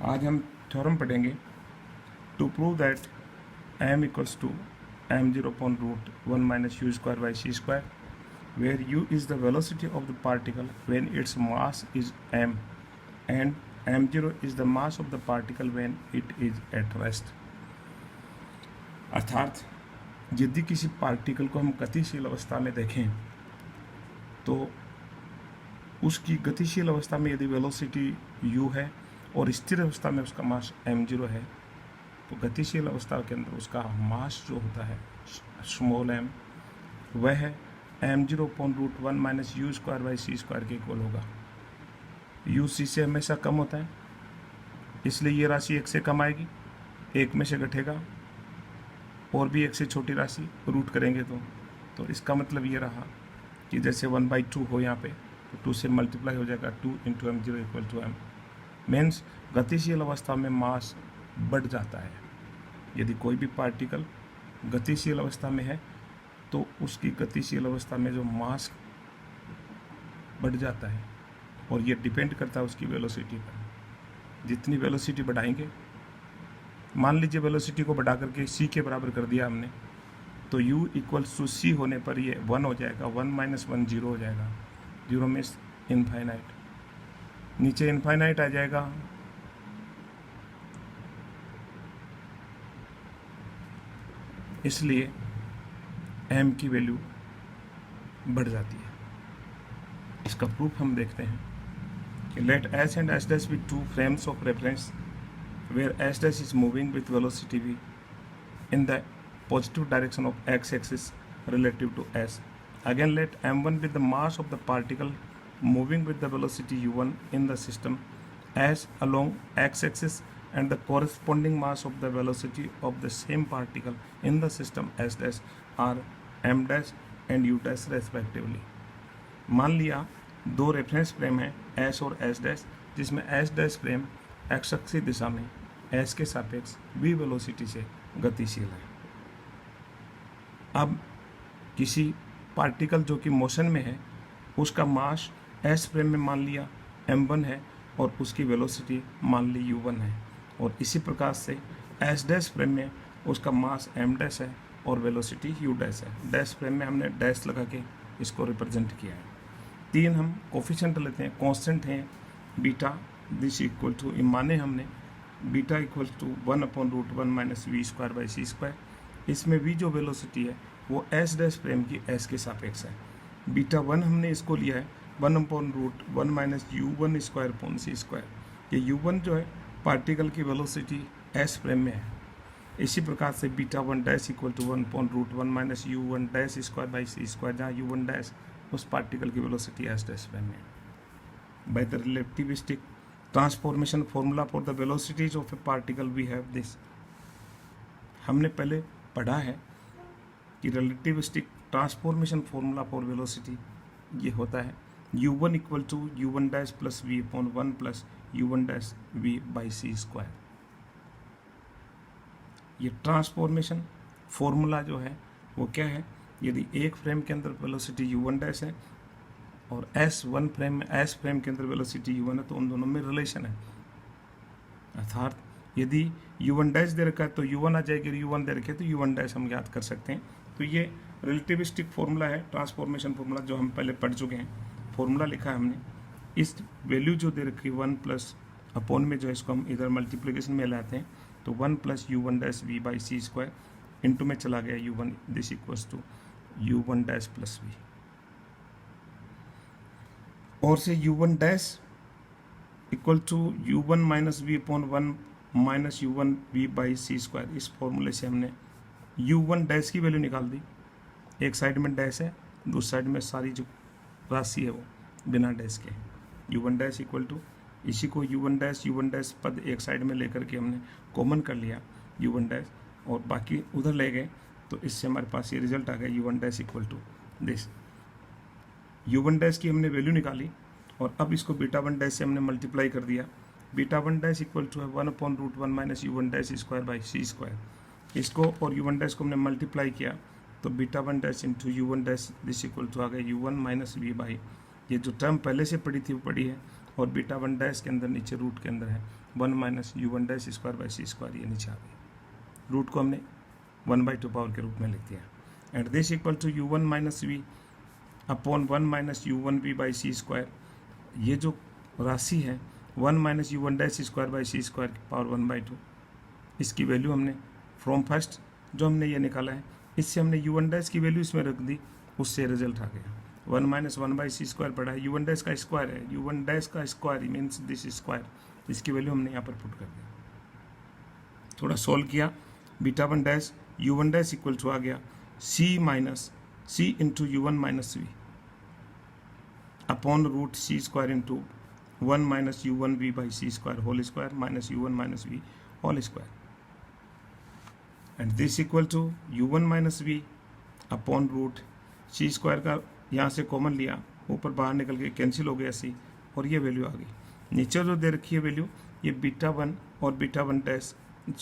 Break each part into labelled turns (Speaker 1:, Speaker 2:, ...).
Speaker 1: आज हम थ्योरम पढ़ेंगे to prove that m equals to m0 upon root 1 minus u square by c square, where u is the velocity of the particle when its mass is m and m0 is the mass of the particle when it is at rest। अर्थात यदि किसी particle को हम गतिशील अवस्था में देखें तो उसकी गतिशील अवस्था में यदि वेलोसिटी u है और स्थिर अवस्था में उसका मास m0 है, तो गतिशील अवस्था के अंदर उसका मास जो होता है स्मॉल m वह है m0 upon root 1 minus u square by C square के इक्वल होगा। u c से हमेशा कम होता है, इसलिए ये राशि 1 से कम आएगी, 1 में से घटेगा और भी 1 से छोटी राशि रूट करेंगे तो इसका मतलब ये रहा कि जैसे 1/2 हो यहाँ पे तो 2 से मल्टीप्लाई हो जाएगा, 2 into m0 equal to m। Means गतिशील अवस्था में मास बढ़ जाता है। यदि कोई भी पार्टिकल गतिशील अवस्था में है तो उसकी गतिशील अवस्था में जो मास बढ़ जाता है और ये डिपेंड करता है उसकी वेलोसिटी पर। जितनी वेलोसिटी बढ़ाएंगे, मान लीजिए वेलोसिटी को बढ़ा करके c के बराबर कर दिया हमने, तो u इक्वल्स टू c होने पर ये 1 हो जाएगा, 1 माइनस 1 0 हो जाएगा, 0 में इनफाइनाइट, नीचे इनफाइनाइट आ जाएगा, इसलिए m की वैल्यू बढ़ जाती है। इसका प्रूफ हम देखते हैं कि let s and s dash be two frames of reference where s dash is moving with velocity v in the positive direction of x axis relative to s. Again, let m1 be the mass of the particle moving with the velocity u1 in the system s along x axis and the corresponding mass of the velocity of the same particle in the system s dash are m dash and u dash respectively. मान लिया दो reference frame है s और s dash, जिसमें s dash frame x अक्षीय दिशा में s के सापेक्ष v वेलोसिटी से गतिशील है। अब किसी पार्टिकल जो कि मोशन में है उसका मास s फ्रेम में मान लिया m1 है और उसकी वेलोसिटी मान ली u1 है, और इसी प्रकार से s डैश फ्रेम में उसका मास m डैश है और वेलोसिटी u डैश है। डैश फ्रेम में हमने डैश लगा के इसको रिप्रेजेंट किया है। 3 हम कोफिशिएंट लेते हैं, कांस्टेंट हैं बीटा, दिस इक्वल टू माने हमने beta equal to 1 upon root 1 minus v square by C square. इसमें वी जो वेलोसिटी है वो एस डैश फ्रेम की एस के सापेक्ष है। बीटा 1 हमने इसको लिया है 1 upon root 1 minus u1 square upon C square. ये u1 जो है पार्टिकल की वेलोसिटी एस फ्रेम में है। इसी प्रकार से beta 1 dash equal to 1 upon root 1 minus u1 dash square by C square, जहाँ u1 डैश उस पार्टिकल की वेलोसिटी एस डैश फ्रेम में है। By the relativistic transformation formula for the velocities of a particle we have this. हमने पहले पढ़ा है कि relativistic transformation formula for velocity ये होता है u1 equal to u1 dash plus v upon 1 plus u1 dash v by C square. ये transformation formula जो है वो क्या है, यदि एक फ्रेम के अंदर वेलोसिटी u1 डैश है और S1 फ्रेम में S फ्रेम के अंदर वेलोसिटी u1 है, तो उन दोनों में रिलेशन है। अर्थात यदि u1 डैश दे रखा है तो u1 आ जाएगी, u1 दे रखे तो u1 डैश हम ज्ञात कर सकते हैं। तो ये रिलेटिविस्टिक फॉर्मूला है, ट्रांसफॉर्मेशन फॉर्मूला, जो हम पहले पढ़ चुके हैं। फॉर्मूला लिखा है हमने, इस वैल्यू जो दे रखी 1 प्लस अपॉन में जो है इसको हम इधर मल्टीप्लिकेशन में लाते हैं, तो 1 plus u1 dash v by C square into में चला गया u1, this equals to u1 dash plus v, और से u1 dash equal to u1 minus v upon 1 minus u1 v by C square. इस फॉर्मूले से हमने u1 डैश की वैल्यू निकाल दी। एक साइड में डैश है, दूसरी साइड में सारी जो राशि है वो बिना डैश के है। u1 डैश इक्वल टू, इसी को u1 डैश पद एक साइड में लेकर के हमने कॉमन कर लिया u1 डैश, और बाकी उधर ले गए, तो इससे हमारे पास ये रिजल्ट आ गया u1 dash equal to this. u1 dash की हमने वैल्यू निकाली और अब इसको बीटा 1 डैश से हमने मल्टीप्लाई कर दिया। बीटा 1 डैश इक्वल टू है 1 upon root 1 minus u1 dash square by C square. इसको और u1 डैश को हमने मल्टीप्लाई किया तो beta 1 dash into u1 dash this equal to आ गया u1 माइनस v बाई, ये जो टर्म पहले से पड़ी थी वो पड़ी है, और बीटा वन डैश के अंदर नीचे रूट के अंदर है 1 minus you one dash square by C square, ये नीचे आ गई। रूट को हमने 1/2 पावर के रूप में लिख दिया। And this equal to u one minus we upon 1 minus you one we by C square. ये जो राशि है 1 minus you one dash square by C square की पावर 1/2, इसकी वैल्यू हमने फ्रॉम फर्स्ट जो हमने ये निकाला है, इससे हमने यू वन डैश की वैल्यू इसमें रख दी, उससे रिजल्ट आ गया 1 माइनस 1/c स्क्वायर पड़ा है। यू वन डैश का स्क्वायर है, यू वन डैश का स्क्वायर मीन्स दिस स्क्वायर, इसकी वैल्यू हमने यहाँ पर पुट कर दी। थोड़ा सोल्व किया, beta one dash you one dash equal to आ गया C minus C into you one minus we upon root C square into 1 minus you one we by C square whole square minus you one minus V whole square. And this equal to u one minus we upon root C square का यहाँ से common लिया, ऊपर बाहर निकल के cancel हो गया सी, और ये वैल्यू आ गई। नीचे जो दे रखी है वैल्यू, ये बीटा वन और बीटा वन डैश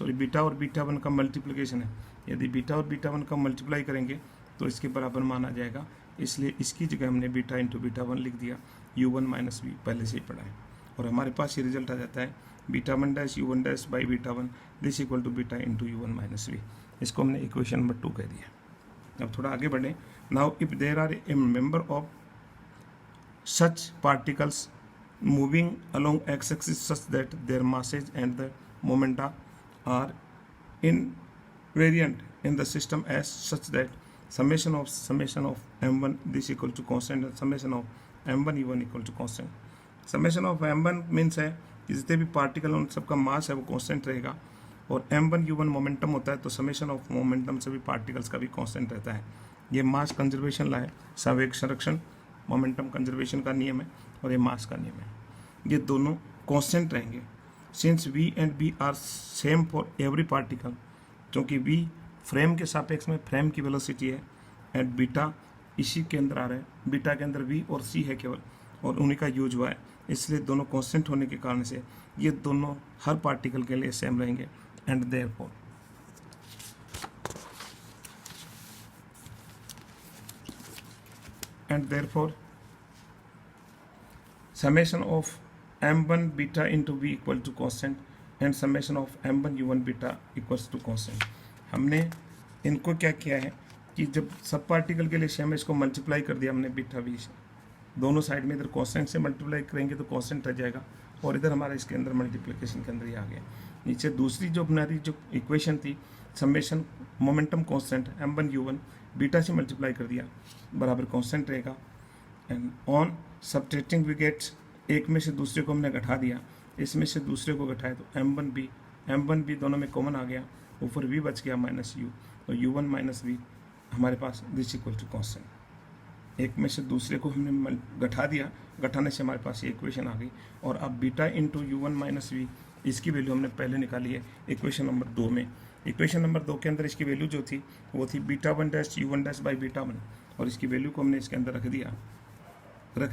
Speaker 1: बीटा और बीटा वन का मल्टीप्लिकेशन है। यदि बीटा और बीटा वन का मल्टीप्लाई करेंगे तो इसके बराबर माना जाएगा, इसलिए इसकी जगह हमने बीटा इंटू बीटा वन लिख दिया। यू वन माइनस वी पहले से ही पढ़ा है, और हमारे पास ये रिजल्ट आ जाता है beta one dash you one dash by beta one this equal to beta into you one minus v. इसको हमने इक्वेशन नंबर 2 कह दिया। अब थोड़ा आगे बढ़ें। Now if there are a member of such particles moving along x-axis such that their masses and the momenta are invariant in the system as such that summation of m1 this equal to constant and summation of m1 u1 equal to constant। summation of m1 means है कि जितने भी particle उन सबका मास है वो constant रहेगा, और m1 u1 मोमेंटम होता है, तो समेशन ऑफ मोमेंटम से भी पार्टिकल्स का भी कांस्टेंट रहता है। ये मास कंजर्वेशन ला है, संवेग संरक्षण मोमेंटम कंजर्वेशन का नियम है, और ये मास का नियम है। ये दोनों कांस्टेंट रहेंगे since v and b are same for every particle, क्योंकि v फ्रेम के सापेक्ष में फ्रेम की वेलोसिटी है, एंड बीटा इसी के अंदर आ रहा है, बीटा के अंदर v और c है केवल, और उन्हीं का यूज हुआ है, इसलिए दोनों कांस्टेंट होने के कारण से ये दोनों हर पार्टिकल के लिए सेम रहेंगे। And therefore summation of m1 beta into v equal to constant and summation of m1 u1 beta equals to constant। हमने इनको क्या किया है कि जब सब पार्टिकल के लिए सेम है, इसको मल्टीप्लाई कर दिया हमने बीटा वी से, दोनों साइड में इधर कांस्टेंट से मल्टीप्लाई करेंगे तो कांस्टेंट रह जाएगा, और इधर हमारा इसके अंदर मल्टीप्लिकेशन के अंदर ही आ गया। नीचे दूसरी जो हमारी जो इक्वेशन थी summation momentum constant m1 u1 beta से मल्टीप्लाई कर दिया, बराबर कांस्टेंट रहेगा। And on subtracting v gets, एक में से दूसरे को हमने घटा दिया, इसमें से दूसरे को घटाए तो m1b दोनों में कॉमन आ गया, ऊपर v बच गया माइनस u, तो u1 माइनस वी हमारे पास दिस इक्वल टू कांस्टेंट। एक में से दूसरे को हमने घटा दिया, घटाने से हमारे पास ये इक्वेशन आ गई। और अब beta into u1 minus v, इसकी वैल्यू हमने पहले निकाली है इक्वेशन नंबर 2 में। इक्वेशन नंबर 2 के अंदर इसकी वैल्यू जो थी वो थी beta one dash u1 dash by beta one, और इसकी वैल्यू को हमने इसके अंदर रख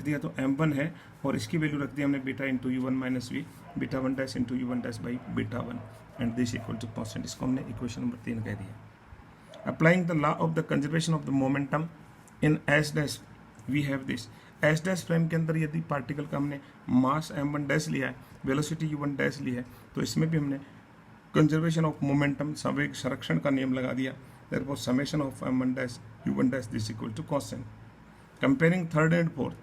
Speaker 1: दिया तो m1 है, और इसकी वैल्यू रख दी हमने beta into u1 minus v beta one dash into u1 dash by beta one, and this equal to constant. इसको हमने इक्वेशन नंबर 3 कह दिया। Applying the law of the conservation of the momentum in S dash we have this. S dash frame के अंदर यदि particle का हमने मास m1 dash लिया है, वेलोसिटी u1 डैश ली है, तो इसमें भी हमने कंजर्वेशन ऑफ मोमेंटम संवेग संरक्षण का नियम लगा दिया। Therefore summation of m1 dash u1 dash this equal to constant. Comparing third and fourth,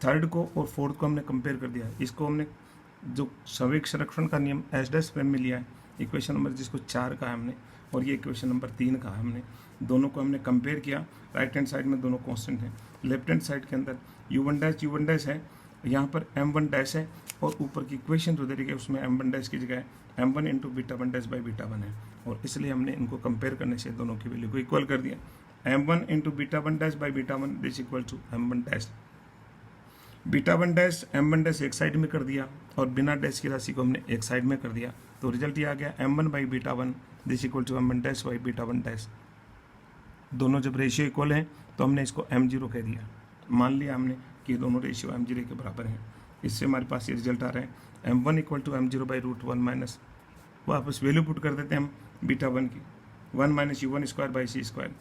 Speaker 1: third को और फोर्थ को हमने कंपेयर कर दिया। इसको हमने जो संवेग संरक्षण का नियम एस डैश फ्रेम में लिया है, इक्वेशन नंबर जिसको 4 का है हमने, और ये इक्वेशन नंबर 3 का है हमने, दोनों को हमने कंपेयर किया। राइट हैंड साइड में दोनों कांस्टेंट हैं, लेफ्ट हैंड साइड के अंदर u1 डैश है, यहाँ पर m1 डैश है, और ऊपर की इक्वेशन जो दे रही है उसमें m1 डैश की जगह m1 into beta one dash by beta one है, और इसलिए हमने इनको कंपेयर करने से दोनों की वैल्यू को इक्वल कर दिया। m1 into beta one dash by beta one this equal to m1 dash. Beta one dash m1 dash एक साइड में कर दिया, और बिना डैश की राशि को हमने एक साइड में कर दिया, तो रिजल्ट ये आ गया m1 by beta one this equal to m1 dash by beta one dash. दोनों जब रेशियो इक्वल हैं तो हमने इसको m0 कह दिया, मान लिया हमने कि दोनों रेशियो m0 के बराबर हैं। इससे हमारे पास ये रिजल्ट आ रहा है m1 equal to m0 by root 1 minus, वापस वैल्यू पुट कर देते हैं हम बीटा वन की, 1 minus u1 square by C square,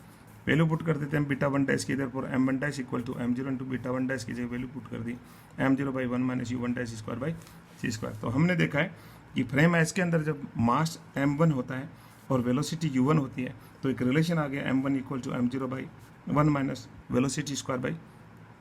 Speaker 1: value put कर देते हैं बीटा वन डैश की, इधर पर M one dash equal to M zero into beta one dash की जगह वैल्यू पुट कर दी M zero by one minus you one dash square by C square. तो हमने देखा है कि फ्रेम एस के अंदर जब मास एम वन होता है और वेलोसिटी यू वन होती है तो एक रिलेशन आ गया M one equal to M zero by one minus velocity square by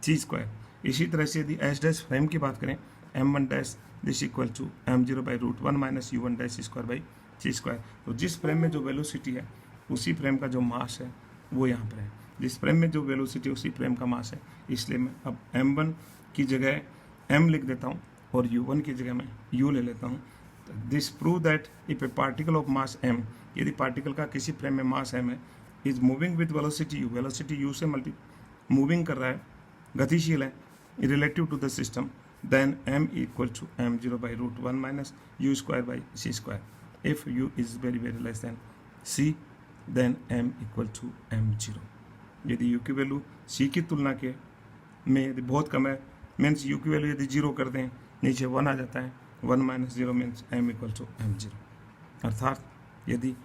Speaker 1: C square. इसी तरह से यदि एस डैश फ्रेम की बात करें M one dash this equal to M zero by root one minus you one dash square by C square. तो जिस frame में जो वेलोसिटी है उसी फ्रेम का जो मास है वो यहाँ पर है, जिस फ्रेम में जो वेलोसिटी उसी फ्रेम का मास है। इसलिए मैं अब m1 की जगह m लिख देता हूँ और u1 की जगह मैं u ले लेता हूँ। This prove that if a particle of mass m, यदि पार्टिकल का किसी फ्रेम में मास m है, is moving with velocity u, velocity u से मूविंग कर रहा है, गतिशील है relative to the system, then m equal to M zero by root one minus u square by C square. If u is very very less then c, then m equal to M zero. यदि u की value c की तुलना के में यदि बहुत कम है, मीन्स u की वैल्यू यदि जीरो कर दें नीचे 1 आ जाता है, 1 minus zero means m equal to M zero. अर्थात यदि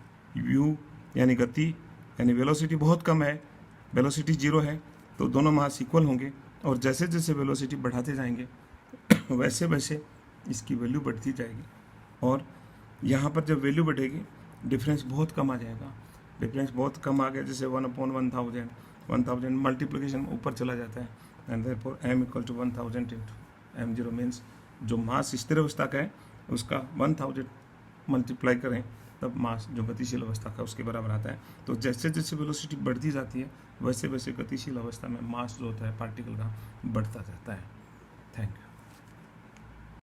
Speaker 1: u यानी गति यानी वेलोसिटी बहुत कम है, वेलोसिटी जीरो है, तो दोनों मास इक्वल होंगे और जैसे जैसे वेलोसिटी बढ़ाते जाएंगे वैसे वैसे इसकी वैल्यू बढ़ती जाएगी और यहाँ पर जब वैल्यू बढ़ेगी डिफरेंस बहुत कम आ जाएगा। डिफरेंस बहुत कम आ गया, जैसे 1/1000 मल्टीप्लिकेशन ऊपर चला जाता है and therefore m equal to 1000 into M zero means जो मास स्थिर अवस्था का है उसका 1000 मल्टीप्लाई करें तब मास जो गतिशील अवस्था का उसके बराबर आता है। तो जैसे जैसे वेलोसिटी बढ़ती जाती है वैसे वैसे गतिशील अवस्था में मास जो होता है पार्टिकल का बढ़ता जाता है। Thank you.